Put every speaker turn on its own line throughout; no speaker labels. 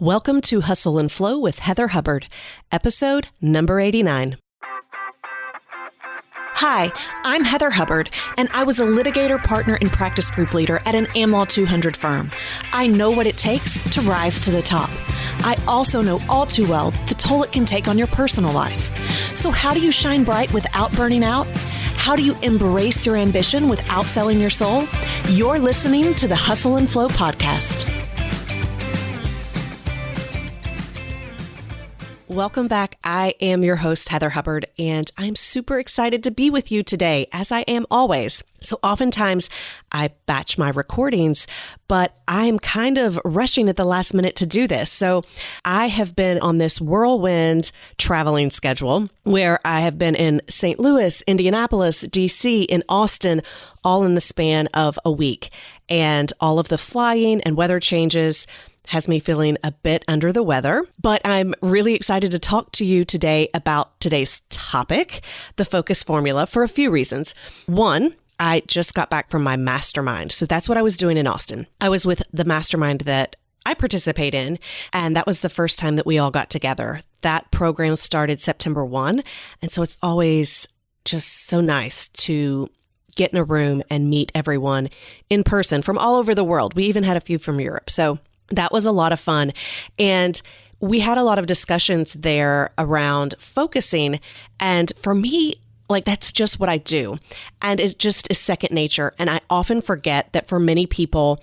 Welcome to Hustle and Flow with Heather Hubbard, episode number 89. Hi, I'm Heather Hubbard, and I was a litigator, partner, and practice group leader at an AmLaw 200 firm. I know what it takes to rise to the top. I also know all too well the toll it can take on your personal life. So how do you shine bright without burning out? How do you embrace your ambition without selling your soul? You're listening to the Hustle and Flow podcast. Welcome back. I am your host, Heather Hubbard, and I'm super excited to be with you today, as I am always. So oftentimes I batch my recordings, but I'm kind of rushing at the last minute to do this. So I have been on this whirlwind traveling schedule where I have been in St. Louis, Indianapolis, DC, and Austin, all in the span of a week. And all of the flying and weather changes has me feeling a bit under the weather, but I'm really excited to talk to you today about today's topic, the focus formula, for a few reasons. One, I just got back from my mastermind. So that's what I was doing in Austin. I was with the mastermind that I participate in, and that was the first time that we all got together. That program started September 1, and so it's always just so nice to get in a room and meet everyone in person from all over the world. We even had a few from Europe. So that was a lot of fun. And we had a lot of discussions there around focusing. And for me, that's just what I do. And it just is second nature. And I often forget that for many people,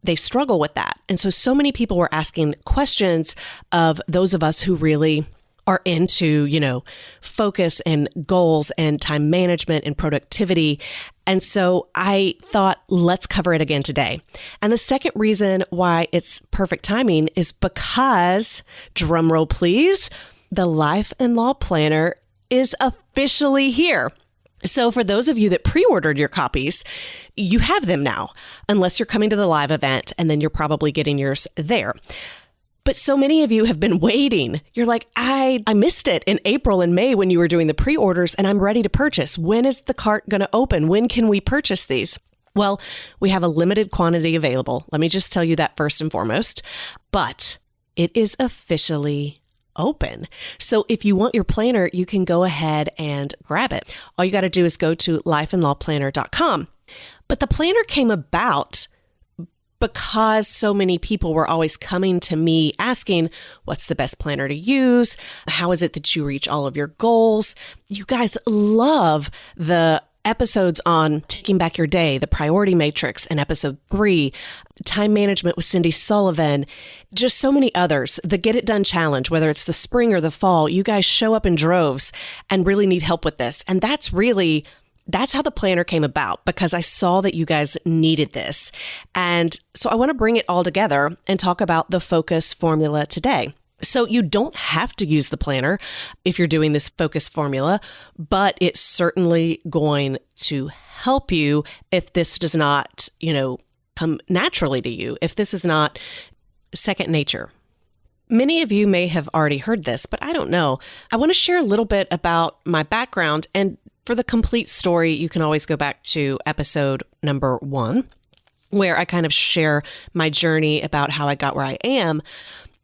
they struggle with that. And so many people were asking questions of those of us who really are into, focus and goals and time management and productivity. And so I thought, let's cover it again today. And the second reason why it's perfect timing is because, drumroll please, the Life and Law Planner is officially here. So for those of you that pre-ordered your copies, you have them now, unless you're coming to the live event, and then you're probably getting yours there. But so many of you have been waiting. You're like, I missed it in April and May when you were doing the pre-orders, and I'm ready to purchase. When is the cart going to open? When can we purchase these? Well, we have a limited quantity available. Let me just tell you that first and foremost. But it is officially open. So if you want your planner, you can go ahead and grab it. All you got to do is go to lifeandlawplanner.com. But the planner came about because so many people were always coming to me asking, what's the best planner to use? How is it that you reach all of your goals? You guys love the episodes on taking back your day, the priority matrix in episode 3, time management with Cindy Sullivan, just so many others. The Get It Done Challenge, whether it's the spring or the fall, you guys show up in droves and really need help with this. And that's how the planner came about, because I saw that you guys needed this. And so I want to bring it all together and talk about the focus formula today. So you don't have to use the planner if you're doing this focus formula, but it's certainly going to help you if this does not, come naturally to you, if this is not second nature. Many of you may have already heard this, but I don't know. I want to share a little bit about my background, and for the complete story, you can always go back to episode number 1, where I kind of share my journey about how I got where I am.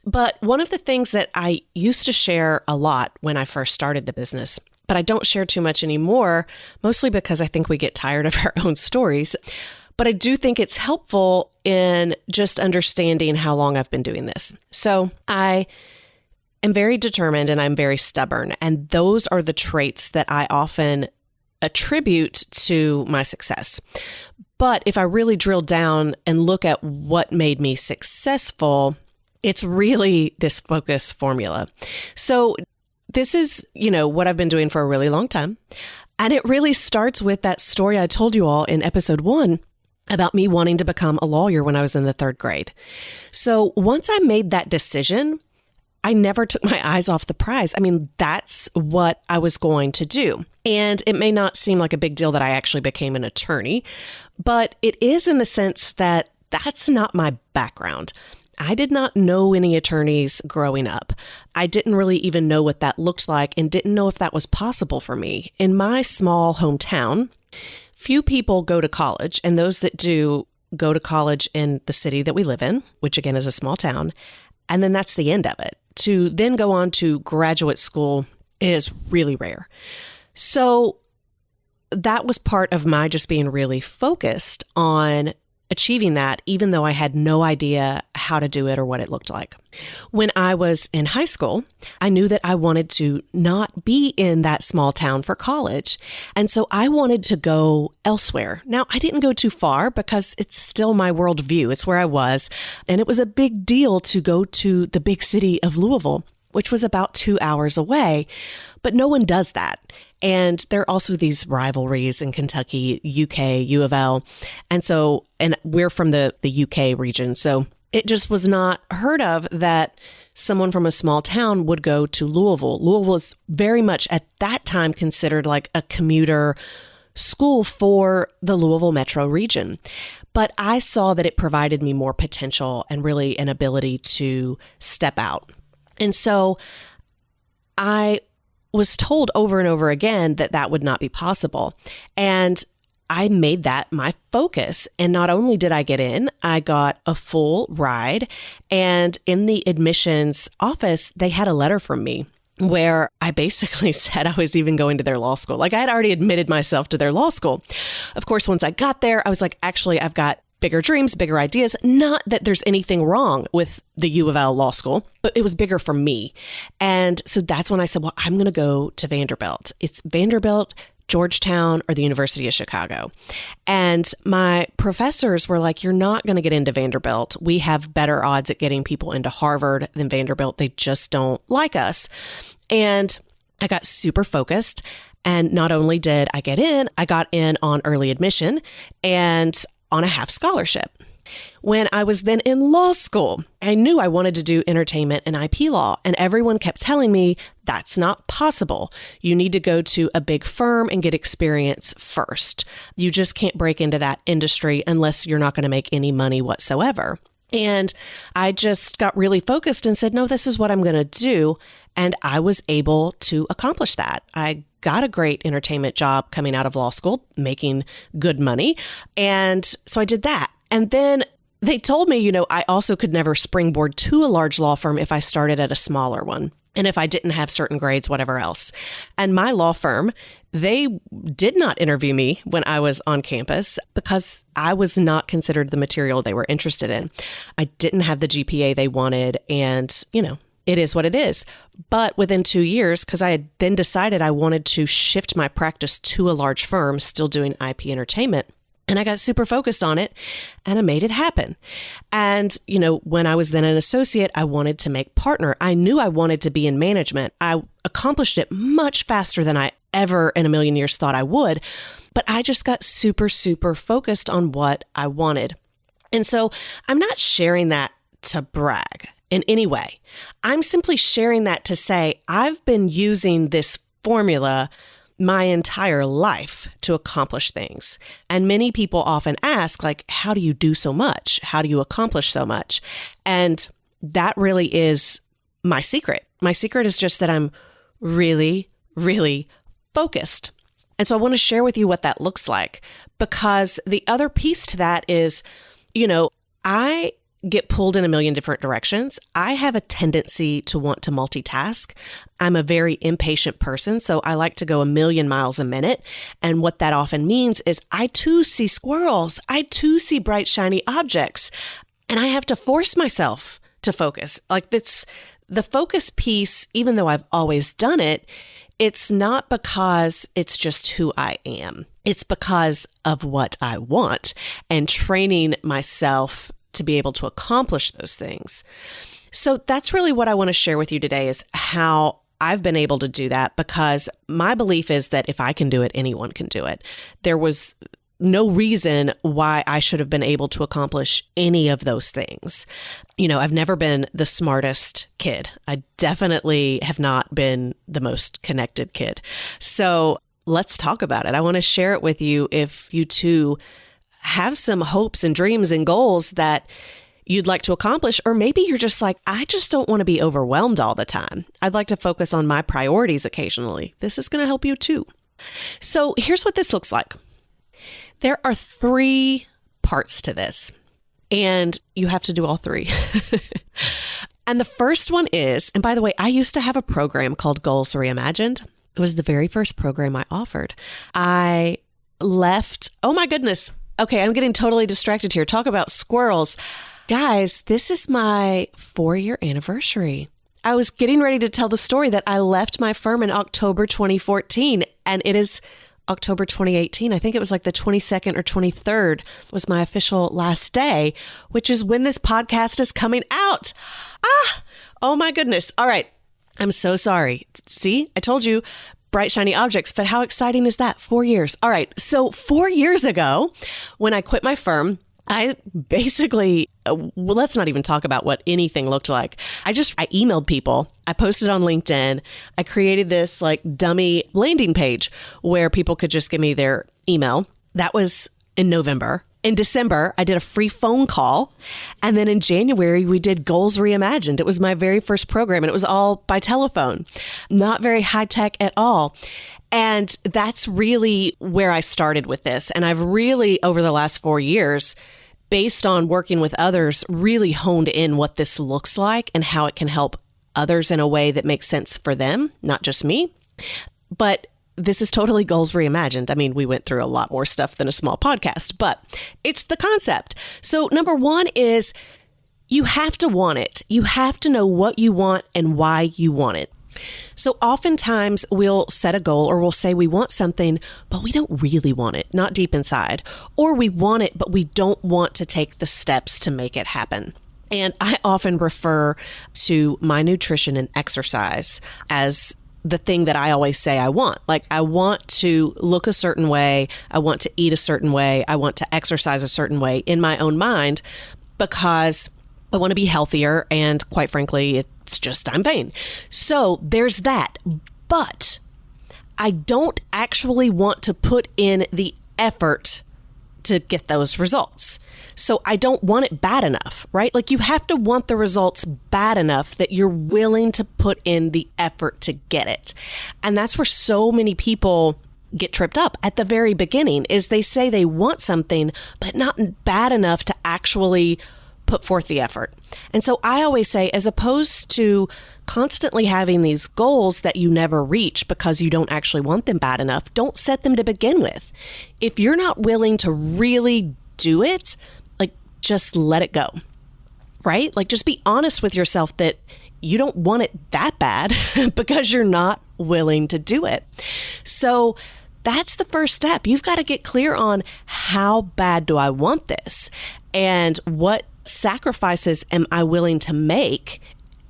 But one of the things that I used to share a lot when I first started the business, but I don't share too much anymore, mostly because I think we get tired of our own stories. But I do think it's helpful in just understanding how long I've been doing this. So I am very determined and I'm very stubborn. And those are the traits that I often attribute to my success. But if I really drill down and look at what made me successful, it's really this focus formula. So this is, what I've been doing for a really long time. And it really starts with that story I told you all in episode 1 about me wanting to become a lawyer when I was in the 3rd grade. So once I made that decision, I never took my eyes off the prize. I mean, that's what I was going to do. And it may not seem like a big deal that I actually became an attorney, but it is in the sense that that's not my background. I did not know any attorneys growing up. I didn't really even know what that looked like and didn't know if that was possible for me. In my small hometown, few people go to college, and those that do go to college in the city that we live in, which again is a small town, And then that's the end of it. To then go on to graduate school is really rare. So that was part of my just being really focused on achieving that, even though I had no idea how to do it or what it looked like. When I was in high school, I knew that I wanted to not be in that small town for college. And so I wanted to go elsewhere. Now, I didn't go too far because it's still my worldview. It's where I was. And it was a big deal to go to the big city of Louisville, which was about 2 hours away. But no one does that. And there are also these rivalries in Kentucky, UK, U of L. And we're from the UK region. So it just was not heard of that someone from a small town would go to Louisville. Louisville was very much at that time considered like a commuter school for the Louisville metro region. But I saw that it provided me more potential and really an ability to step out. And so I was told over and over again that that would not be possible. And I made that my focus. And not only did I get in, I got a full ride. And in the admissions office, they had a letter from me where I basically said I was even going to their law school. Like I had already admitted myself to their law school. Of course, once I got there, I was like, actually, I've got bigger dreams, bigger ideas. Not that there's anything wrong with the U of L law school, but it was bigger for me. And so that's when I said, well, I'm going to go to Vanderbilt. It's Vanderbilt, Georgetown, or the University of Chicago. And my professors were like, you're not going to get into Vanderbilt. We have better odds at getting people into Harvard than Vanderbilt. They just don't like us. And I got super focused. And not only did I get in, I got in on early admission and on a half scholarship. When I was then in law school, I knew I wanted to do entertainment and IP law, and everyone kept telling me that's not possible. You need to go to a big firm and get experience first. You just can't break into that industry unless you're not going to make any money whatsoever. And I just got really focused and said, no, this is what I'm going to do. And I was able to accomplish that. I got a great entertainment job coming out of law school, making good money. And so I did that. And then they told me, I also could never springboard to a large law firm if I started at a smaller one. And if I didn't have certain grades, whatever else. And my law firm, they did not interview me when I was on campus because I was not considered the material they were interested in. I didn't have the GPA they wanted. And, it is what it is. But within 2 years, because I had then decided I wanted to shift my practice to a large firm, still doing IP entertainment. And I got super focused on it and I made it happen. And, when I was then an associate, I wanted to make partner. I knew I wanted to be in management. I accomplished it much faster than I ever in a million years thought I would. But I just got super, super focused on what I wanted. And so I'm not sharing that to brag in any way. I'm simply sharing that to say I've been using this formula my entire life to accomplish things. And many people often ask, like, how do you do so much? How do you accomplish so much? And that really is my secret. My secret is just that I'm really, really focused. And so I want to share with you what that looks like, because the other piece to that is, I get pulled in a million different directions. I have a tendency to want to multitask. I'm a very impatient person, so I like to go a million miles a minute. And what that often means is I too see squirrels. I too see bright, shiny objects. And I have to force myself to focus. Like it's the focus piece, even though I've always done it, it's not because it's just who I am. It's because of what I want and training myself to be able to accomplish those things. So that's really what I want to share with you today is how I've been able to do that, because my belief is that if I can do it, anyone can do it. There was no reason why I should have been able to accomplish any of those things. I've never been the smartest kid. I definitely have not been the most connected kid. So let's talk about it. I want to share it with you if you too have some hopes and dreams and goals that you'd like to accomplish, or maybe you're just like, I just don't want to be overwhelmed all the time. I'd like to focus on my priorities occasionally. This is going to help you too. So here's what this looks like. There are 3 parts to this, and you have to do all 3. And the first one is, and by the way, I used to have a program called Goals Reimagined. It was the very first program I offered. I left, oh my goodness. Okay, I'm getting totally distracted here. Talk about squirrels. Guys, this is my 4-year anniversary. I was getting ready to tell the story that I left my firm in October 2014, and it is October 2018. I think it was like the 22nd or 23rd was my official last day, which is when this podcast is coming out. Oh my goodness. All right. I'm so sorry. See, I told you bright, shiny objects, but how exciting is that? 4 years. All right. So 4 years ago, when I quit my firm, I basically, well, let's not even talk about what anything looked like. I emailed people. I posted on LinkedIn. I created this like dummy landing page where people could just give me their email. That was in November. In December, I did a free phone call. And then in January, we did Goals Reimagined. It was my very first program, and it was all by telephone, not very high tech at all. And that's really where I started with this. And I've really, over the last 4 years, based on working with others, really honed in what this looks like and how it can help others in a way that makes sense for them, not just me. But this is totally Goals Reimagined. I mean, we went through a lot more stuff than a small podcast, but it's the concept. So number one is you have to want it. You have to know what you want and why you want it. So oftentimes we'll set a goal or we'll say we want something, but we don't really want it, not deep inside. Or we want it, but we don't want to take the steps to make it happen. And I often refer to my nutrition and exercise as the thing that I always say I want. Like, I want to look a certain way. I want to eat a certain way. I want to exercise a certain way in my own mind because I want to be healthier. And quite frankly, it's just I'm vain. So there's that. But I don't actually want to put in the effort to get those results. So I don't want it bad enough, right? Like, you have to want the results bad enough that you're willing to put in the effort to get it. And that's where so many people get tripped up at the very beginning, is they say they want something, but not bad enough to actually put forth the effort. And so I always say, as opposed to constantly having these goals that you never reach because you don't actually want them bad enough, don't set them to begin with. If you're not willing to really do it, like, just let it go, right? Like, just be honest with yourself that you don't want it that bad because you're not willing to do it. So that's the first step. You've got to get clear on, how bad do I want this? And what sacrifices am I willing to make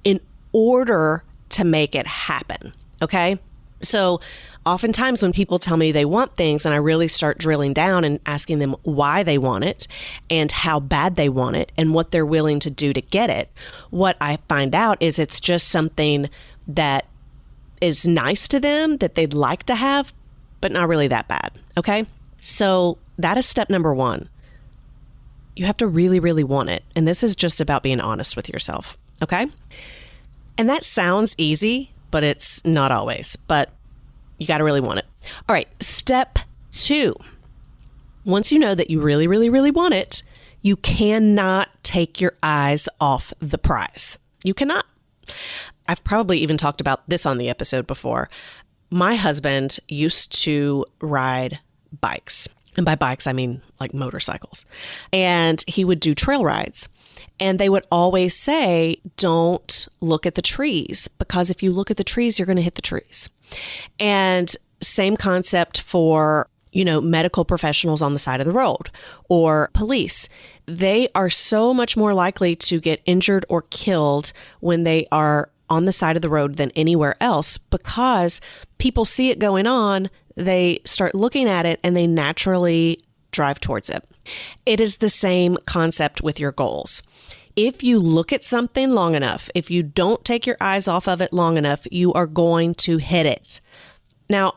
in order to make it happen? Okay. So oftentimes when people tell me they want things and I really start drilling down and asking them why they want it and how bad they want it and what they're willing to do to get it, what I find out is it's just something that is nice to them that they'd like to have, but not really that bad. Okay. So that is step number one. You have to really, really want it. And this is just about being honest with yourself. Okay. And that sounds easy, but it's not always. But you got to really want it. All right. Step 2. Once you know that you really, really, really want it, you cannot take your eyes off the prize. You cannot. I've probably even talked about this on the episode before. My husband used to ride bikes. And by bikes, I mean like motorcycles. And he would do trail rides. And they would always say, don't look at the trees, because if you look at the trees, you're going to hit the trees. And same concept for, medical professionals on the side of the road or police. They are so much more likely to get injured or killed when they are on the side of the road than anywhere else, because people see it going on, they start looking at it, and they naturally drive towards it. It is the same concept with your goals. If you look at something long enough, if you don't take your eyes off of it long enough, you are going to hit it. Now,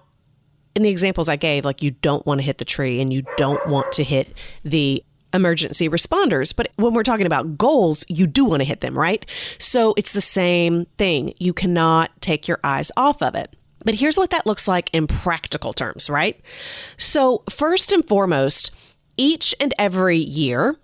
in the examples I gave, like, you don't want to hit the tree and you don't want to hit the emergency responders. But when we're talking about goals, you do want to hit them, right? So it's the same thing. You cannot take your eyes off of it. But here's what that looks like in practical terms, right? So first and foremost, each and every year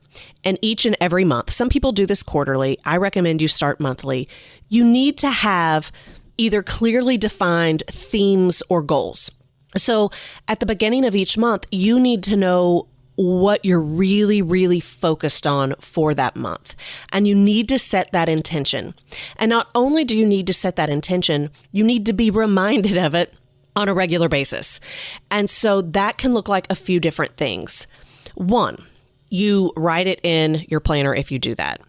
and each and every month, some people do this quarterly. I recommend you start monthly. You need to have either clearly defined themes or goals. So at the beginning of each month, you need to know what you're really, really focused on for that month. And you need to set that intention. And not only do you need to set that intention, you need to be reminded of it on a regular basis. And so that can look like a few different things. One, you write it in your planner if you do that.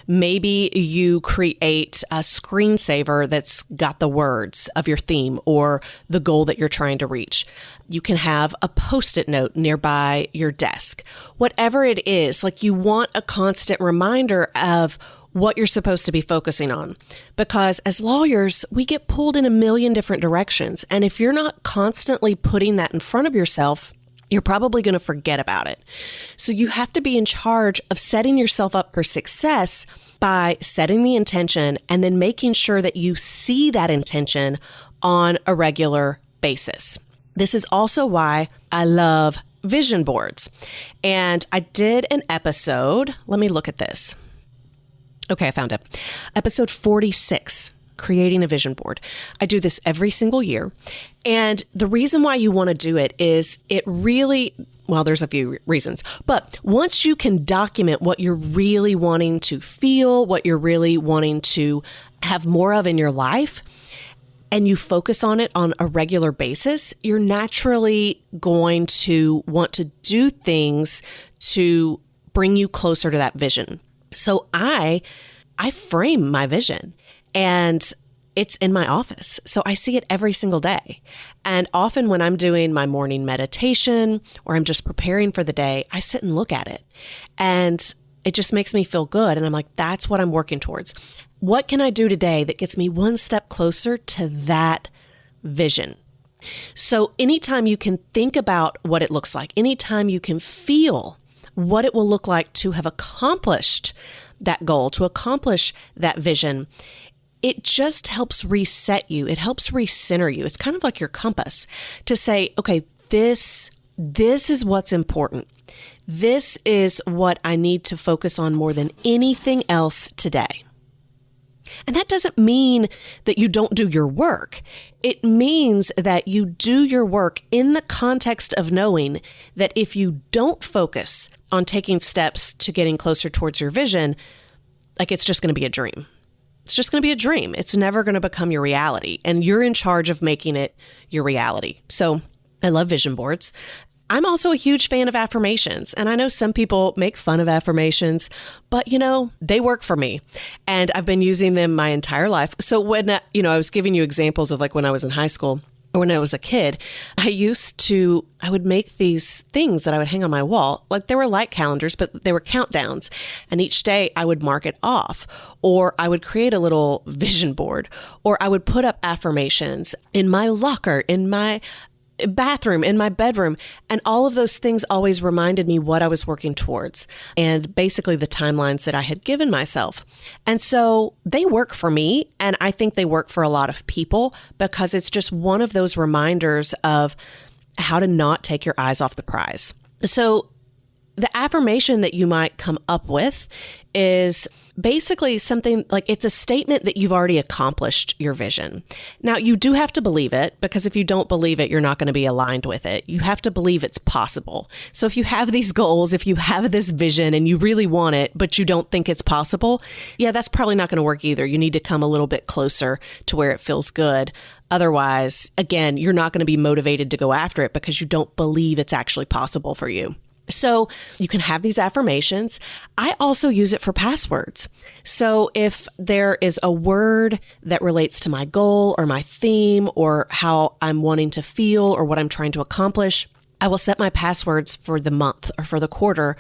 Maybe you create a screensaver that's got the words of your theme or the goal that you're trying to reach. You can have a Post-it note nearby your desk. Whatever it is, like you want a constant reminder of what you're supposed to be focusing on. Because as lawyers, we get pulled in a million different directions. And if you're not constantly putting that in front of yourself, you're probably going to forget about it. So you have to be in charge of setting yourself up for success by setting the intention and then making sure that you see that intention on a regular basis. This is also why I love vision boards. And I did an episode. Let me look at this. Okay, I found it. Episode 46. Creating a vision board. I do this every single year. And the reason why you want to do it is it really, well, there's a few reasons, but once you can document what you're really wanting to feel, what you're really wanting to have more of in your life, and you focus on it on a regular basis, you're naturally going to want to do things to bring you closer to that vision. So I frame my vision. And it's in my office. So I see it every single day. And often when I'm doing my morning meditation or I'm just preparing for the day, I sit and look at it. And it just makes me feel good. And I'm like, that's what I'm working towards. What can I do today that gets me one step closer to that vision? So anytime you can think about what it looks like, anytime you can feel what it will look like to have accomplished that goal, to accomplish that vision, it just helps reset you. It helps recenter you. It's kind of like your compass to say, okay, this is what's important. This is what I need to focus on more than anything else today. And that doesn't mean that you don't do your work. It means that you do your work in the context of knowing that if you don't focus on taking steps to getting closer towards your vision, like it's just going to be a dream. It's just going to be a dream. It's never going to become your reality. And you're in charge of making it your reality. So I love vision boards. I'm also a huge fan of affirmations. And I know some people make fun of affirmations, but they work for me. And I've been using them my entire life. So when, I was giving you examples of like when I was in high school, or when I was a kid, I would make these things that I would hang on my wall. Like they were light calendars, but they were countdowns. And each day I would mark it off, or I would create a little vision board, or I would put up affirmations in my locker, in my bathroom, in my bedroom. And all of those things always reminded me what I was working towards and basically the timelines that I had given myself. And so they work for me. And I think they work for a lot of people because it's just one of those reminders of how to not take your eyes off the prize. So the affirmation that you might come up with is basically something like it's a statement that you've already accomplished your vision. Now, you do have to believe it, because if you don't believe it, you're not going to be aligned with it. You have to believe it's possible. So if you have these goals, if you have this vision and you really want it, but you don't think it's possible, yeah, that's probably not going to work either. You need to come a little bit closer to where it feels good. Otherwise, again, you're not going to be motivated to go after it because you don't believe it's actually possible for you. So you can have these affirmations. I also use it for passwords. So if there is a word that relates to my goal or my theme or how I'm wanting to feel or what I'm trying to accomplish, I will set my passwords for the month or for the quarter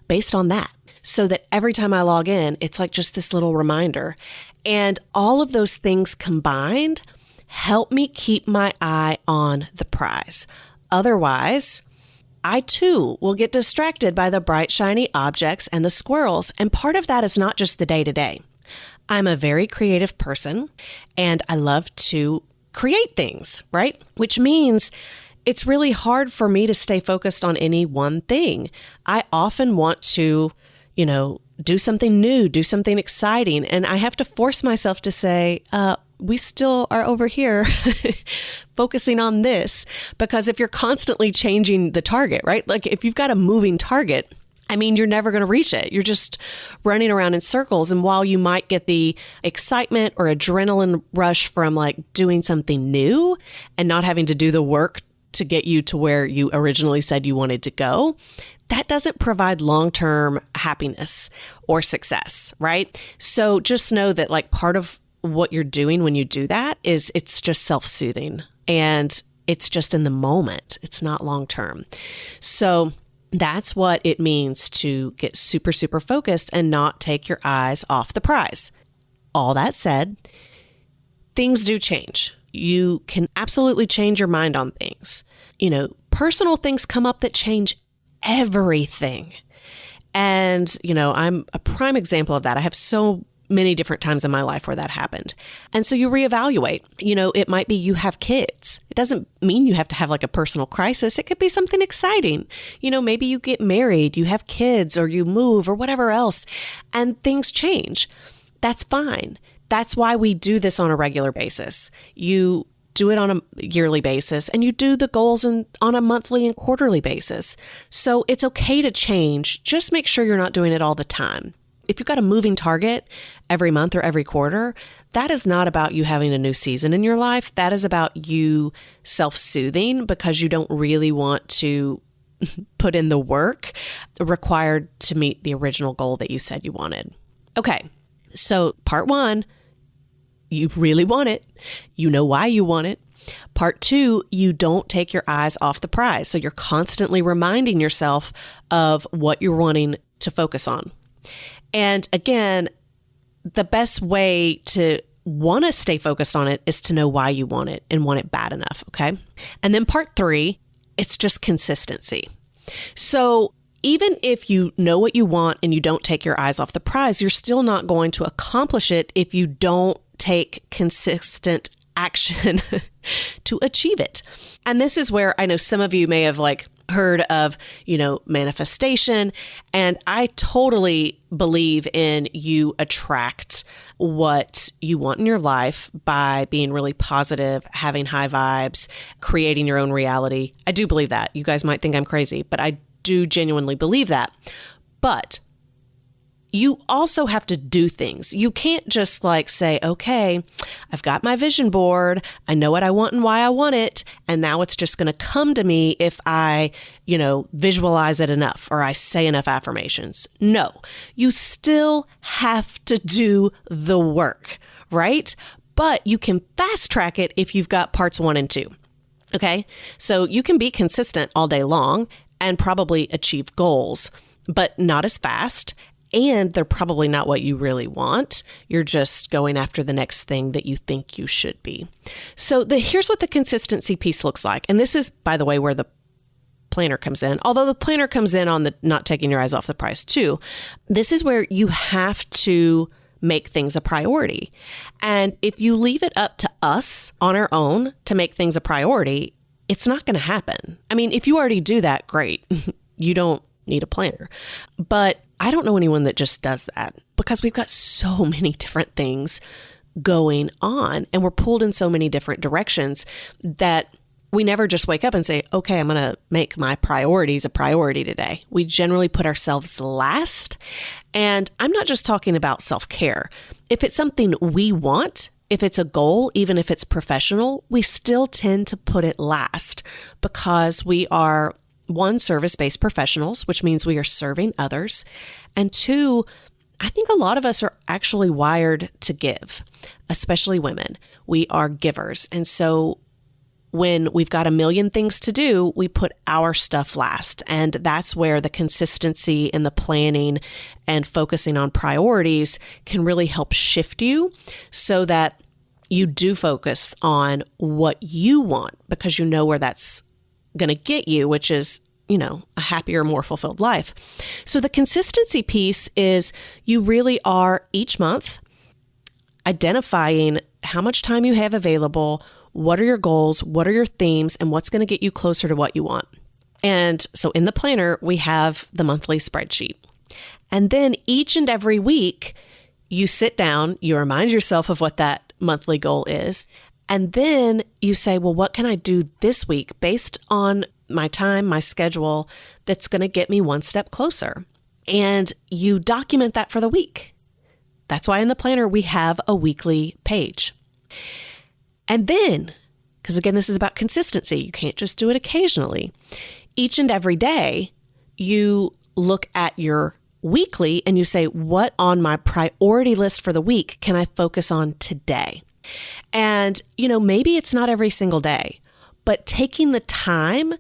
based on that. So that every time I log in, it's like just this little reminder. And all of those things combined help me keep my eye on the prize. Otherwise, I too will get distracted by the bright, shiny objects and the squirrels. And part of that is not just the day-to-day. I'm a very creative person and I love to create things, right? Which means it's really hard for me to stay focused on any one thing. I often want to, do something new, do something exciting. And I have to force myself to say, we still are over here focusing on this. Because if you're constantly changing the target, right? Like if you've got a moving target, you're never going to reach it. You're just running around in circles. And while you might get the excitement or adrenaline rush from like doing something new and not having to do the work to get you to where you originally said you wanted to go, that doesn't provide long-term happiness or success, right? So just know that like part of what you're doing when you do that is it's just self-soothing and it's just in the moment. It's not long-term. So that's what it means to get super, super focused and not take your eyes off the prize. All that said, things do change. You can absolutely change your mind on things. Personal things come up that change everything. And, I'm a prime example of that. I have so many different times in my life where that happened. And so you reevaluate. It might be you have kids. It doesn't mean you have to have like a personal crisis. It could be something exciting. Maybe you get married, you have kids, or you move or whatever else, and things change. That's fine. That's why we do this on a regular basis. You do it on a yearly basis, and you do the goals on a monthly and quarterly basis. So it's okay to change. Just make sure you're not doing it all the time. If you've got a moving target every month or every quarter, that is not about you having a new season in your life. That is about you self-soothing because you don't really want to put in the work required to meet the original goal that you said you wanted. Okay, so part 1, you really want it. You know why you want it. Part 2, you don't take your eyes off the prize. So you're constantly reminding yourself of what you're wanting to focus on. And again, the best way to want to stay focused on it is to know why you want it and want it bad enough. Okay. And then part 3, it's just consistency. So even if you know what you want and you don't take your eyes off the prize, you're still not going to accomplish it if you don't take consistent action to achieve it. And this is where I know some of you may have heard of, manifestation. And I totally believe in you attract what you want in your life by being really positive, having high vibes, creating your own reality. I do believe that. You guys might think I'm crazy, but I do genuinely believe that. But you also have to do things. You can't just say, okay, I've got my vision board. I know what I want and why I want it. And now it's just going to come to me if I, visualize it enough or I say enough affirmations. No, you still have to do the work, right? But you can fast track it if you've got parts 1 and 2. Okay. So you can be consistent all day long and probably achieve goals, but not as fast. And they're probably not what you really want. You're just going after the next thing that you think you should be. So here's what the consistency piece looks like. And this is, by the way, where the planner comes in. Although the planner comes in on the not taking your eyes off the prize too. This is where you have to make things a priority. And if you leave it up to us on our own to make things a priority, it's not going to happen. If you already do that, great. You don't need a planner. But I don't know anyone that just does that because we've got so many different things going on and we're pulled in so many different directions that we never just wake up and say, okay, I'm going to make my priorities a priority today. We generally put ourselves last. And I'm not just talking about self-care. If it's something we want, if it's a goal, even if it's professional, we still tend to put it last because we are 1, service-based professionals, which means we are serving others. And 2, I think a lot of us are actually wired to give, especially women. We are givers. And so when we've got a million things to do, we put our stuff last. And that's where the consistency and the planning and focusing on priorities can really help shift you so that you do focus on what you want because you know where that's going to get you, which is, a happier, more fulfilled life. So the consistency piece is you really are each month identifying how much time you have available, what are your goals, what are your themes, and what's going to get you closer to what you want. And so in the planner, we have the monthly spreadsheet. And then each and every week, you sit down, you remind yourself of what that monthly goal is, and then you say, well, what can I do this week based on my time, my schedule, that's going to get me one step closer? And you document that for the week. That's why in the planner, we have a weekly page. And then, because again, this is about consistency, you can't just do it occasionally. Each and every day, you look at your weekly and you say, what on my priority list for the week can I focus on today? And, maybe it's not every single day, but taking the time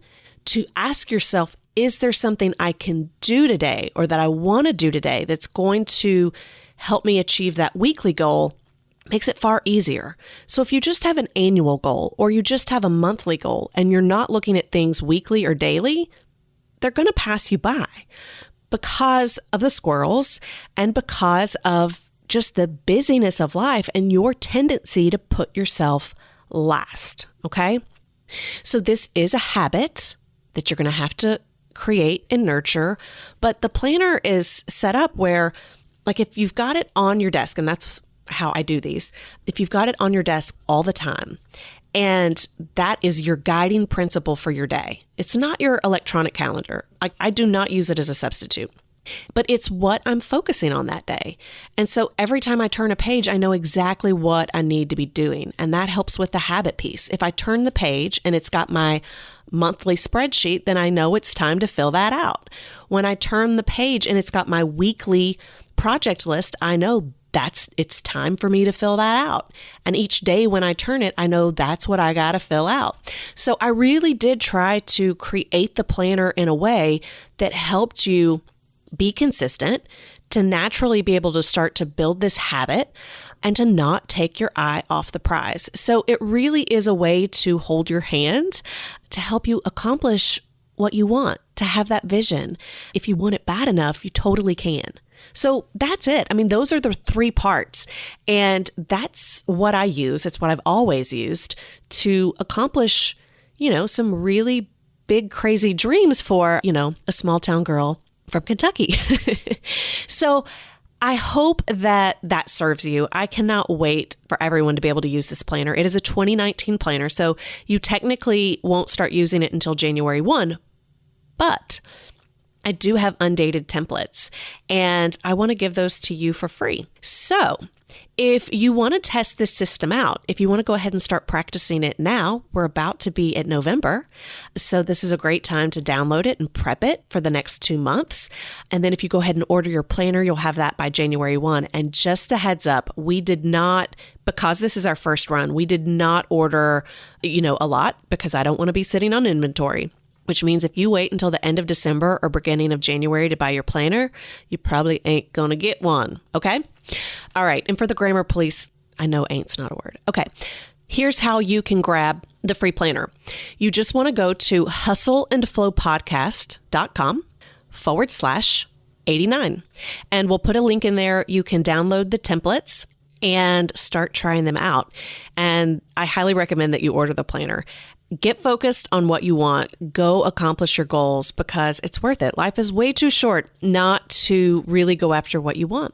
to ask yourself, is there something I can do today or that I want to do today that's going to help me achieve that weekly goal, makes it far easier. So if you just have an annual goal or you just have a monthly goal and you're not looking at things weekly or daily, they're going to pass you by because of the squirrels and because of just the busyness of life and your tendency to put yourself last. Okay. So this is a habit that you're going to have to create and nurture, but the planner is set up where, like, if you've got it on your desk, and that's how I do these, if you've got it on your desk all the time, and that is your guiding principle for your day, it's not your electronic calendar. I do not use it as a substitute, but it's what I'm focusing on that day. And so every time I turn a page, I know exactly what I need to be doing. And that helps with the habit piece. If I turn the page and it's got my monthly spreadsheet, then I know it's time to fill that out. When I turn the page and it's got my weekly project list, I know it's time for me to fill that out. And each day when I turn it, I know that's what I got to fill out. So I really did try to create the planner in a way that helped you be consistent, to naturally be able to start to build this habit and to not take your eye off the prize. So it really is a way to hold your hand to help you accomplish what you want, to have that vision. If you want it bad enough, you totally can. So that's it. I mean, those are the 3 parts. And that's what I use. It's what I've always used to accomplish, some really big, crazy dreams for, a small town girl from Kentucky. So I hope that serves you. I cannot wait for everyone to be able to use this planner. It is a 2019 planner, so you technically won't start using it until January 1, but I do have undated templates and I want to give those to you for free. So if you want to test this system out, if you want to go ahead and start practicing it now, we're about to be at November. So this is a great time to download it and prep it for the next 2 months. And then if you go ahead and order your planner, you'll have that by January 1. And just a heads up, we did not, because this is our first run, we did not order, a lot because I don't want to be sitting on inventory. Which means if you wait until the end of December or beginning of January to buy your planner, you probably ain't going to get one. Okay. All right. And for the grammar police, I know ain't's not a word. Okay. Here's how you can grab the free planner. You just want to go to hustleandflowpodcast.com/89. And we'll put a link in there. You can download the templates and start trying them out. And I highly recommend that you order the planner. Get focused on what you want. Go accomplish your goals because it's worth it. Life is way too short not to really go after what you want.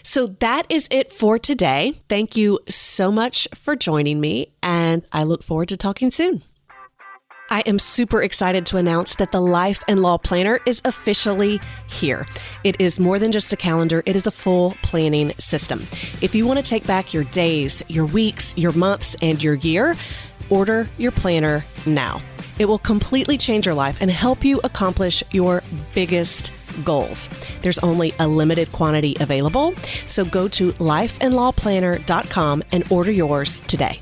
So that is it for today. Thank you so much for joining me, and I look forward to talking soon. I am super excited to announce that the Life and Law Planner is officially here. It is more than just a calendar. It is a full planning system. If you want to take back your days, your weeks, your months, and your year, order your planner now. It will completely change your life and help you accomplish your biggest goals. There's only a limited quantity available, so go to lifeandlawplanner.com and order yours today.